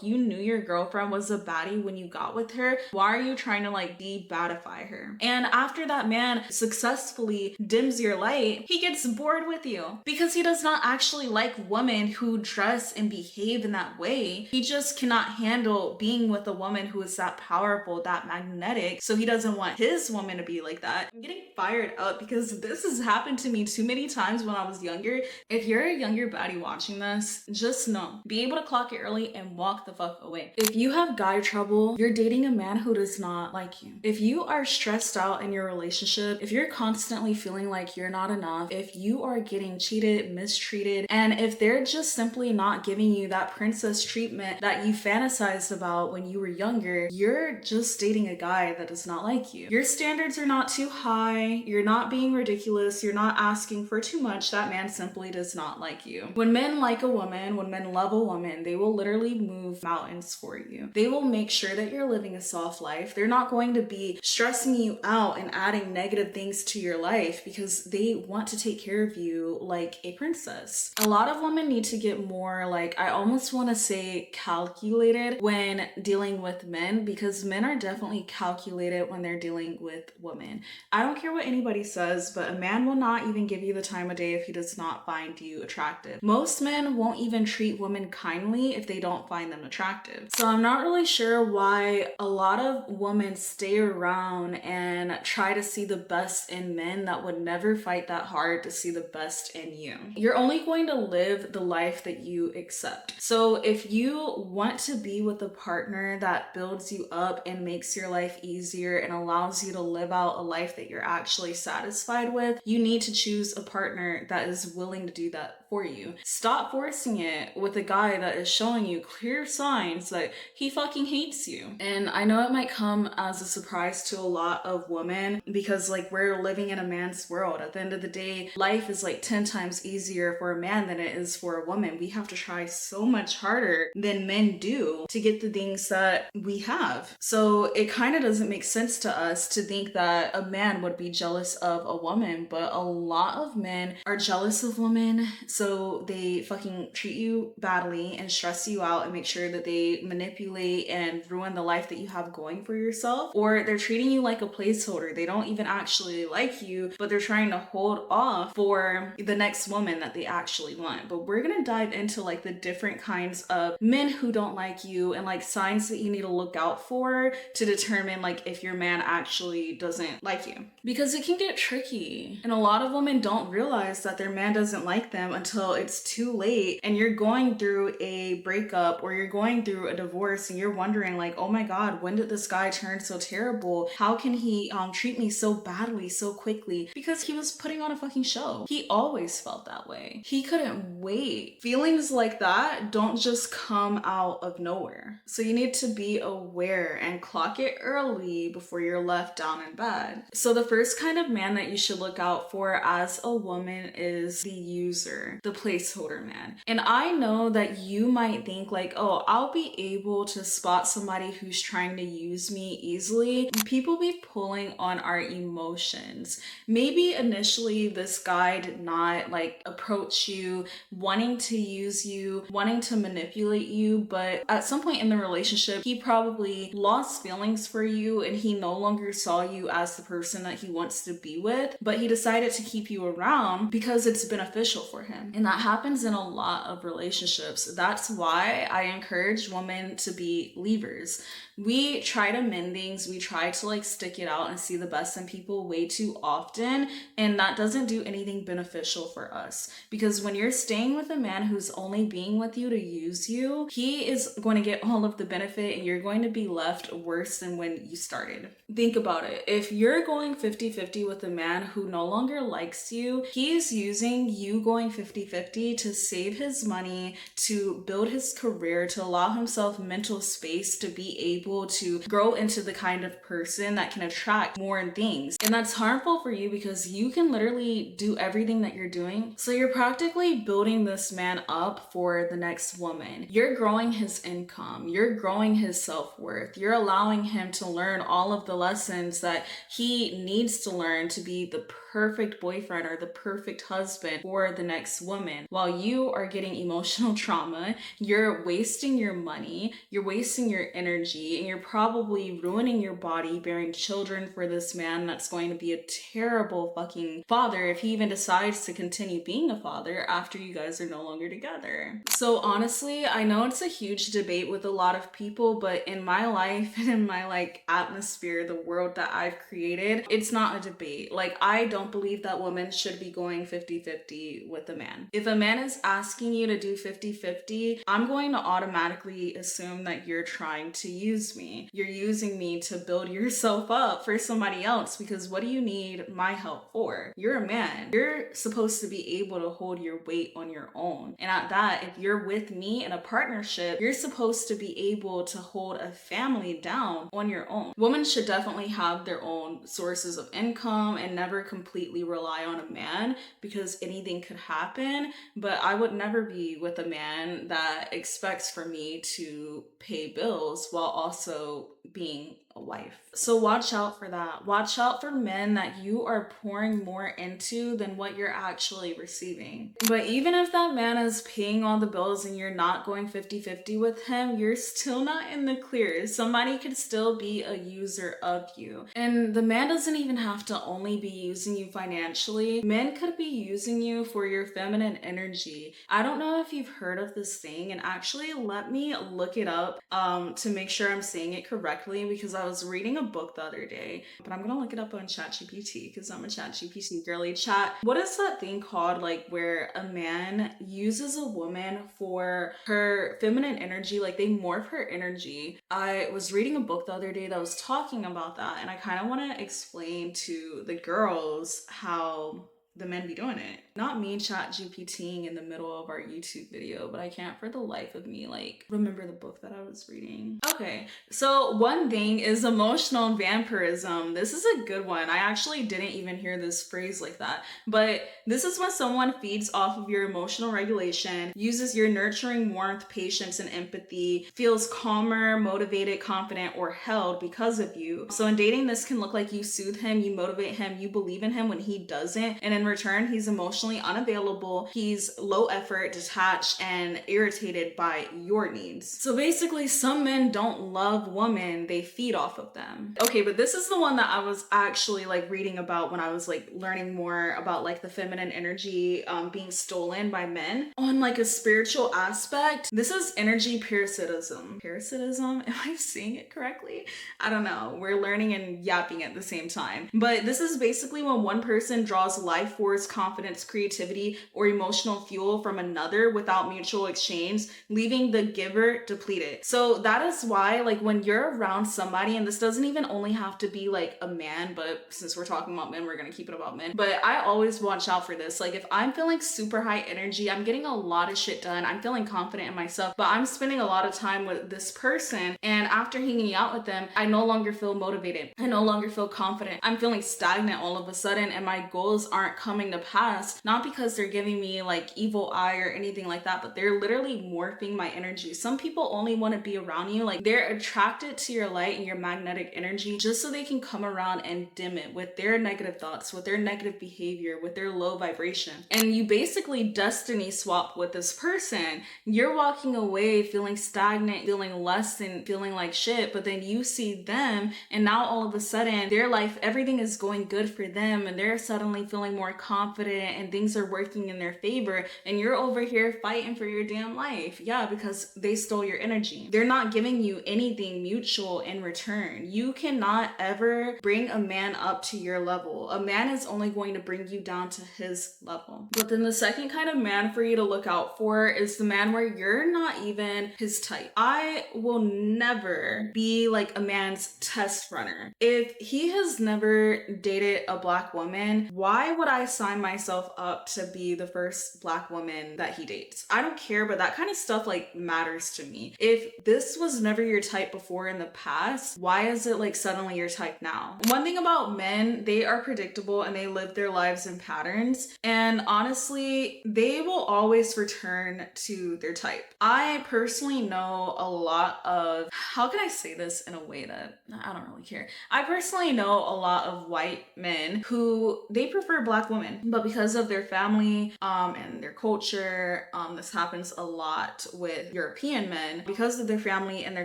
you knew your girlfriend was a baddie when you got with her, why are you trying to like de-baddify her? And after that man successfully dims your light, he gets bored with you because he does not actually like women who dress and behave in that way. He just cannot handle being with a woman who is that powerful, that magnetic. So he doesn't want his woman to be like that. I'm getting fired up because this has happened to me too many times when I was younger. If you're a younger baddie watching this, just know, be able to clock it early and walk the fuck away. If you have guy trouble, you're dating a man who does not like you. If you are stressed out in your relationship, if you're constantly feeling like you're not enough, if you are getting cheated, mistreated, and if they're just simply not giving you that princess treatment that you fantasized about when you were younger, you're just dating a guy that does not like you. Your standards are not too high, you're not being ridiculous, you're not asking for too much. That man simply does not like you. When men like a woman, when men love a woman, they will literally move mountains for you. They will make sure that you're living a soft life. They're not going to be stressing you out and adding negative things to your life because they want to take care of you like a princess. A lot of women need to get more, like, I almost want to say calculated when dealing with men, because men are definitely calculated when they're dealing with women. I don't care what anybody says, but a man will not even give you the time of day if he does not find you attractive. Most men won't even treat women kindly if they don't find them attractive. So I'm not really sure why a lot of women stay around and try to see the best in men that would never fight that hard to see the best in you. You're only going to live the life that you accept. So if you want to be with a partner that builds you up and makes your life easier and allows you to live out a life that you're actually satisfied with, you need to choose a partner that is willing to do that for you. Stop forcing it with a guy that is showing you clear signs that he fucking hates you. And I know it might come as a surprise to a lot of women because like we're living in a man's world. At the end of the day, life is like 10 times easier for a man than it is for a woman. We have to try so much harder than men do to get the things that we have. So it kind of doesn't make sense to us to think that a man would be jealous of a woman, but a lot of men are jealous of women. So they fucking treat you badly and stress you out and make sure that they manipulate and ruin the life that you have going for yourself. Or they're treating you like a placeholder. They don't even actually like you, but they're trying to hold off for the next woman that they actually want. But we're gonna dive into like the different kinds of men who don't like you and like signs that you need to look out for to determine like if your man actually doesn't like you. Because it can get tricky. And a lot of women don't realize that their man doesn't like them until it's too late and you're going through a breakup or you're going through a divorce and you're wondering like, oh my God, when did this guy turn so terrible? How can he treat me so badly so quickly? Because he was putting on a fucking show. He always felt that way. He couldn't wait. Feelings like that don't just come out of nowhere. So you need to be aware and clock it early before you're left down in bed. So the first kind of man that you should look out for as a woman is the user, the placeholder man. And I know that you might think like, oh, I'll be able to spot somebody who's trying to use me easily. People be pulling on our emotions. Maybe initially this guy did not like approach you wanting to use you, wanting to manipulate you, but at some point in the relationship, he probably lost feelings for you and he no longer saw you as the person that he wants to be with, but he decided to keep you around because it's beneficial for him. And that happens in a lot of relationships. That's why I encourage women to be leavers. We try to mend things, we try to like stick it out and see the best in people way too often, and that doesn't do anything beneficial for us. Because when you're staying with a man who's only being with you to use you, he is going to get all of the benefit and you're going to be left worse than when you started. Think about it. If you're going 50-50 with a man who no longer likes you, he's using you going 50-50 to save his money, to build his career, to allow himself mental space to be able to grow into the kind of person that can attract more things. And that's harmful for you because you can literally do everything that you're doing. So you're practically building this man up for the next woman. You're growing his income. You're growing his self-worth. You're allowing him to learn all of the lessons that he needs to learn to be the perfect boyfriend or the perfect husband for the next woman. While you are getting emotional trauma, you're wasting wasting your money, you're wasting your energy, and you're probably ruining your body bearing children for this man that's going to be a terrible fucking father if he even decides to continue being a father after you guys are no longer together. So honestly, I know it's a huge debate with a lot of people, but in my life and in my like atmosphere, the world that I've created, it's not a debate. Like, I don't believe that women should be going 50-50 with a man. If a man is asking you to do 50-50, I'm going to automatically assume that you're trying to use me. You're using me to build yourself up for somebody else, because what do you need my help for? You're a man. You're supposed to be able to hold your weight on your own. And at that, if you're with me in a partnership, you're supposed to be able to hold a family down on your own. Women should definitely have their own sources of income and never completely rely on a man, because anything could happen. But I would never be with a man that expects for me to pay bills while also being a wife. So watch out for that. Watch out for men that you are pouring more into than what you're actually receiving. But even if that man is paying all the bills and you're not going 50-50 with him, you're still not in the clear. Somebody could still be a user of you. And the man doesn't even have to only be using you financially. Men could be using you for your feminine energy. I don't know if you've heard of this thing, and actually let me look it up to make sure I'm saying it correctly, because I was reading a book the other day, but I'm gonna look it up on ChatGPT because I'm a ChatGPT girly. Chat, what is that thing called, like where a man uses a woman for her feminine energy, like they morph her energy? I was reading a book the other day that was talking about that, and I kind of want to explain to the girls how the men be doing it. Not me chat GPTing in the middle of our YouTube video, but I can't for the life of me like remember the book that I was reading. Okay, so one thing is emotional vampirism. This is a good one. I actually didn't even hear this phrase like that, but this is when someone feeds off of your emotional regulation, uses your nurturing warmth, patience, and empathy, feels calmer, motivated, confident, or held because of you. So in dating, this can look like you soothe him, you motivate him, you believe in him when he doesn't, and in return, he's emotionally unavailable, he's low effort, detached, and irritated by your needs. So basically, some men don't love women, they feed off of them. Okay, but this is the one that I was actually like reading about when I was like learning more about like the feminine energy being stolen by men on like a spiritual aspect. This is energy parasitism. Parasitism? Am I saying it correctly? I don't know. We're learning and yapping at the same time. But this is basically when one person draws life force, confidence, creativity, or emotional fuel from another without mutual exchange, leaving the giver depleted. So that is why, like, when you're around somebody, and this doesn't even only have to be like a man, but since we're talking about men, we're gonna keep it about men. But I always watch out for this. Like, if I'm feeling super high energy, I'm getting a lot of shit done, I'm feeling confident in myself, but I'm spending a lot of time with this person, and after hanging out with them, I no longer feel motivated. I no longer feel confident. I'm feeling stagnant all of a sudden, and my goals aren't coming to pass, not because they're giving me like evil eye or anything like that, but they're literally morphing my energy. Some people only want to be around you, like they're attracted to your light and your magnetic energy just so they can come around and dim it with their negative thoughts, with their negative behavior, with their low vibration. And you basically destiny swap with this person. You're walking away feeling stagnant, feeling less than, feeling like shit, but then you see them, and now all of a sudden their life, everything is going good for them, and they're suddenly feeling more confident and things are working in their favor, and you're over here fighting for your damn life. Yeah, because they stole your energy. They're not giving you anything mutual in return. You cannot ever bring a man up to your level. A man is only going to bring you down to his level. But then the second kind of man for you to look out for is the man where you're not even his type. I will never be like a man's test runner. If he has never dated a black woman, why would I sign myself up to be the first black woman that he dates? I don't care, but that kind of stuff like matters to me. If this was never your type before in the past, why is it like suddenly your type now? One thing about men, they are predictable and they live their lives in patterns, and honestly, they will always return to their type. I personally know a lot of, how can I say this in a way that I don't really care? I personally know a lot of white men who they prefer black black woman. But because of their family and their culture, this happens a lot with European men. Because of their family and their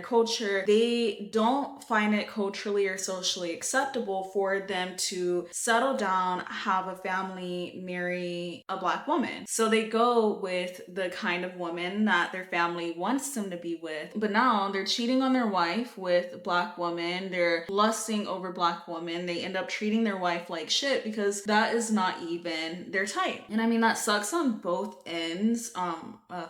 culture, they don't find it culturally or socially acceptable for them to settle down, have a family, marry a black woman. So they go with the kind of woman that their family wants them to be with. But now they're cheating on their wife with a black woman. They're lusting over black women. They end up treating their wife like shit because that is not even their type. And I mean, that sucks on both ends.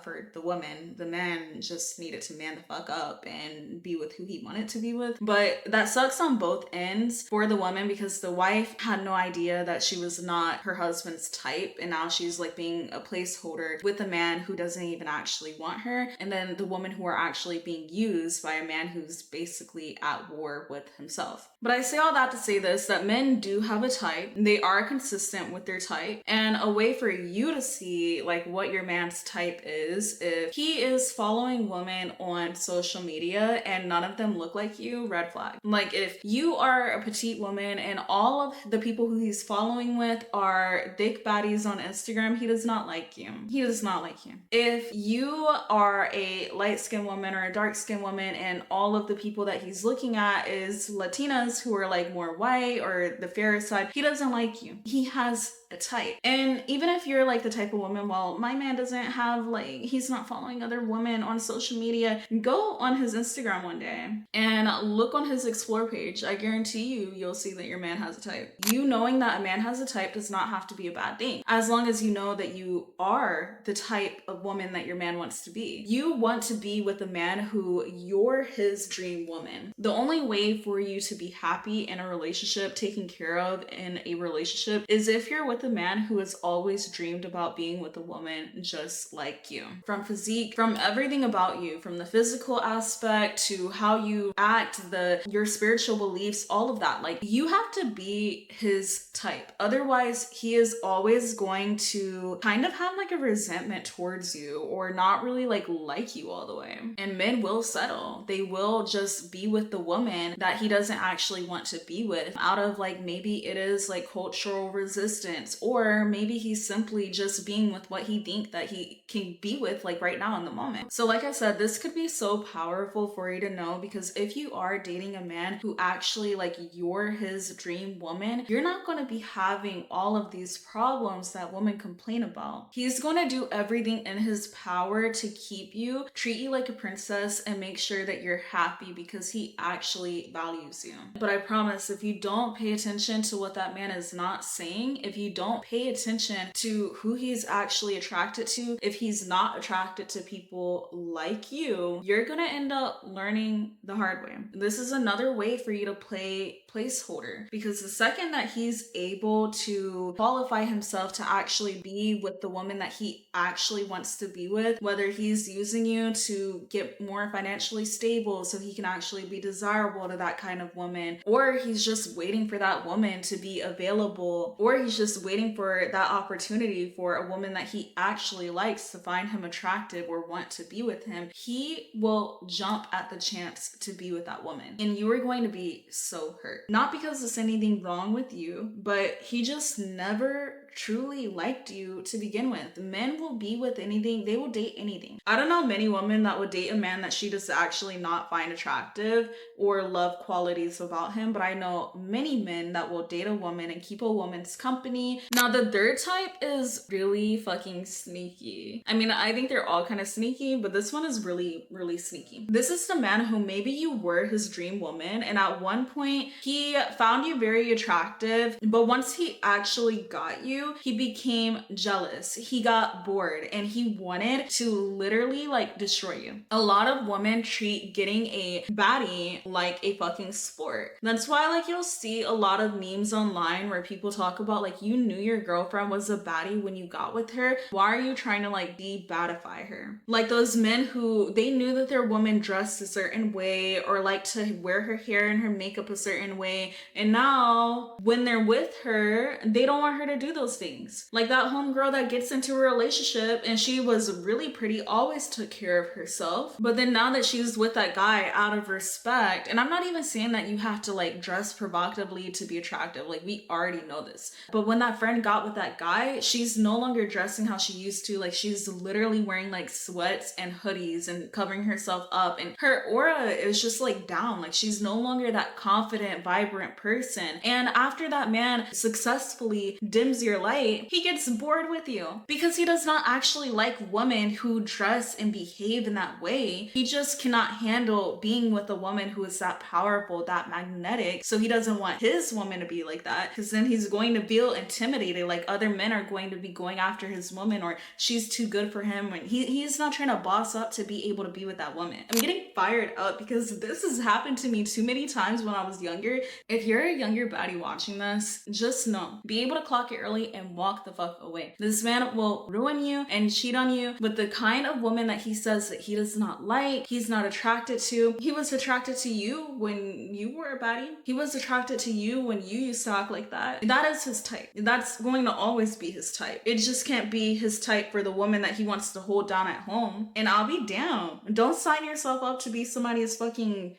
For the woman, the man just needed to man the fuck up and be with who he wanted to be with. But that sucks on both ends for the woman because the wife had no idea that she was not her husband's type, and now she's like being a placeholder with a man who doesn't even actually want her. And then the women who are actually being used by a man who's basically at war with himself. But I say all that to say this, that men do have a type. They are consistent with their type. And a way for you to see like what your man's type is, if he is following women on social media and none of them look like you, red flag. Like if you are a petite woman and all of the people who he's following with are thick baddies on Instagram, he does not like you. He does not like you. If you are a light-skinned woman or a dark-skinned woman and all of the people that he's looking at is Latinas who are like more white or the fairer side, he doesn't like you. He has a type. And even if you're like the type of woman, well, my man doesn't have like, he's not following other women on social media, go on his Instagram one day and look on his explore page. I guarantee you'll see that your man has a type. You knowing that a man has a type does not have to be a bad thing, as long as you know that you are the type of woman that your man wants to be. You want to be with a man who you're his dream woman. The only way for you to be happy in a relationship, taken care of in a relationship, is if you're with a man who has always dreamed about being with a woman just like you. From physique, from everything about you, from the physical aspect to how you act, your spiritual beliefs, all of that. Like you have to be his type. Otherwise, he is always going to kind of have like a resentment towards you or not really like you all the way. And men will settle. They will just be with the woman that he doesn't actually want to be with out of like, maybe it is like cultural resistance, or maybe he's simply just being with what he thinks that he can be with like right now in the moment. So like I said, this could be so powerful for you to know, because if you are dating a man who actually like you're his dream woman, you're not going to be having all of these problems that women complain about. He's going to do everything in his power to keep you, treat you like a princess, and make sure that you're happy because he actually values you. But I promise, if you don't pay attention to what that man is not saying, if you don't pay attention to who he's actually attracted to, if he's not attracted to people like you, you're gonna end up learning the hard way. This is another way for you to play placeholder, because the second that he's able to qualify himself to actually be with the woman that he actually wants to be with, whether he's using you to get more financially stable so he can actually be desirable to that kind of woman, or he's just waiting for that woman to be available, or he's just waiting for that opportunity for a woman that he actually likes to find him attractive or want to be with him, he will jump at the chance to be with that woman. And you are going to be so hurt. Not because there's anything wrong with you, but he just never truly liked you to begin with. Men will be with anything, they will date anything. I don't know many women that would date a man that she does actually not find attractive or love qualities about him, but I know many men that will date a woman and keep a woman's company. Now the third type is really fucking sneaky. I mean, I think they're all kind of sneaky, but this one is really, really sneaky. This is the man who maybe you were his dream woman, and at one point he found you very attractive, but once he actually got you, he became jealous. He got bored and he wanted to literally like destroy you. A lot of women treat getting a baddie like a fucking sport. That's why like you'll see a lot of memes online where people talk about like, you knew your girlfriend was a baddie when you got with her. Why are you trying to like de-baddify her? Like those men who they knew that their woman dressed a certain way or like to wear her hair and her makeup a certain way, and now when they're with her, they don't want her to do those those things. Like that homegirl that gets into a relationship and she was really pretty, always took care of herself. But then now that she's with that guy out of respect, and I'm not even saying that you have to like dress provocatively to be attractive. Like we already know this. But when that friend got with that guy, she's no longer dressing how she used to. Like she's literally wearing like sweats and hoodies and covering herself up. And her aura is just like down. Like she's no longer that confident, vibrant person. And after that man successfully dims your light, he gets bored with you because he does not actually like women who dress and behave in that way. He just cannot handle being with a woman who is that powerful, that magnetic. So he doesn't want his woman to be like that because then he's going to feel intimidated. Like other men are going to be going after his woman or she's too good for him. And he's not trying to boss up to be able to be with that woman. I'm getting fired up because this has happened to me too many times when I was younger. If you're a younger baddie watching this, just know, be able to clock it early and walk the fuck away. This man will ruin you and cheat on you with the kind of woman that he says that he does not like, he's not attracted to. He was attracted to you when you were a baddie. He was attracted to you when you used to act like that. That is his type. That's going to always be his type. It just can't be his type for the woman that he wants to hold down at home. And I'll be down. Don't sign yourself up to be somebody's fucking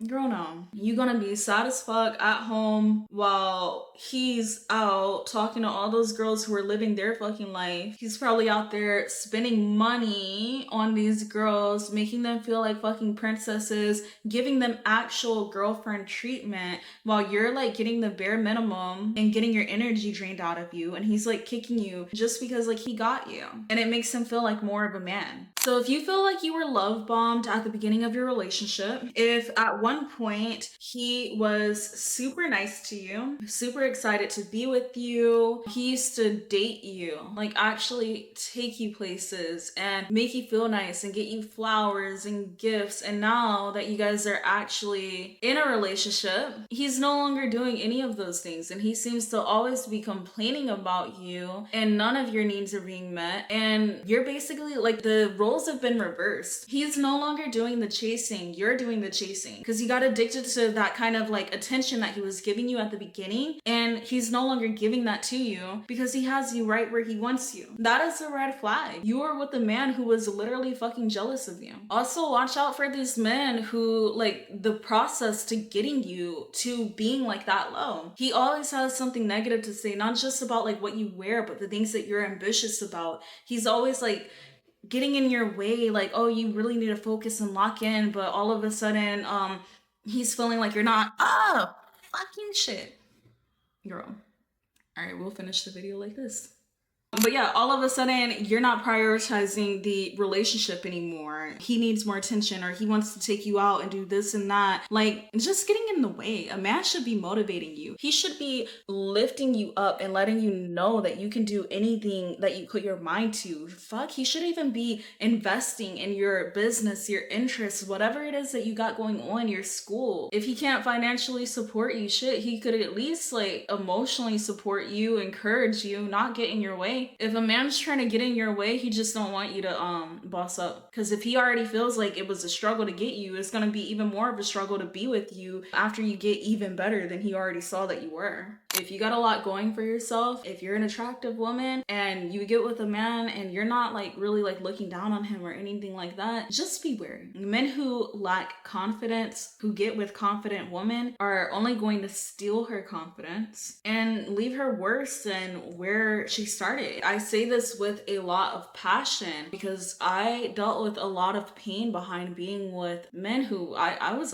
girl. No, you gonna be sad as fuck at home while he's out talking to all those girls who are living their fucking life. He's probably out there spending money on these girls, making them feel like fucking princesses, giving them actual girlfriend treatment while you're like getting the bare minimum and getting your energy drained out of you. And he's like kicking you just because like he got you, and it makes him feel like more of a man. So if you feel like you were love bombed at the beginning of your relationship, if at one point he was super nice to you, super excited to be with you, he used to date you, like actually take you places and make you feel nice and get you flowers and gifts, and now that you guys are actually in a relationship, he's no longer doing any of those things, and he seems to always be complaining about you and none of your needs are being met, and you're basically like the roles have been reversed. He's no longer doing the chasing, you're doing the chasing because he got addicted to that kind of like attention that he was giving you at the beginning, and he's no longer giving that to you because he has you right where he wants you. That is a red flag. You are with a man who was literally fucking jealous of you. Also, watch out for these men who like the process to getting you to being like that low. He always has something negative to say, not just about like what you wear, but the things that you're ambitious about. He's always like getting in your way, like, oh, you really need to focus and lock in, but all of a sudden he's feeling like you're not. Oh, fucking shit, girl. All right, we'll finish the video like this. But yeah, all of a sudden you're not prioritizing the relationship anymore. He needs more attention, or he wants to take you out and do this and that. Like, just getting in the way. A man should be motivating you. He should be lifting you up and letting you know that you can do anything that you put your mind to. Fuck, he should even be investing in your business, your interests, whatever it is that you got going on, your school. If he can't financially support you, shit, he could at least like emotionally support you, encourage you, not get in your way. If a man's trying to get in your way, he just don't want you to boss up. Because if he already feels like it was a struggle to get you, it's going to be even more of a struggle to be with you after you get even better than he already saw that you were. If you got a lot going for yourself, if you're an attractive woman and you get with a man and you're not like really like looking down on him or anything like that, just be wary. Men who lack confidence, who get with confident women, are only going to steal her confidence and leave her worse than where she started. I say this with a lot of passion because I dealt with a lot of pain behind being with men who I was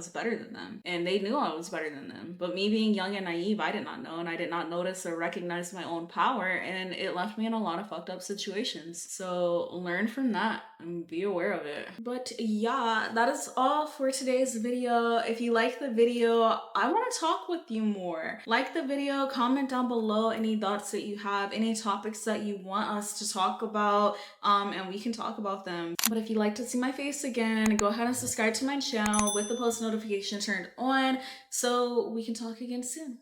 better than them, and they knew I was better than them. But me being young and naive, I did not know, and I did not notice or recognize my own power, and it left me in a lot of fucked up situations. So learn from that and be aware of it. But yeah, that is all for today's video. If you like the video, I want to talk with you more. Like the video, comment down below any thoughts that you have, any topics that you want us to talk about, and we can talk about them. But if you'd like to see my face again, go ahead and subscribe to my channel with the post notification turned on so we can talk again soon.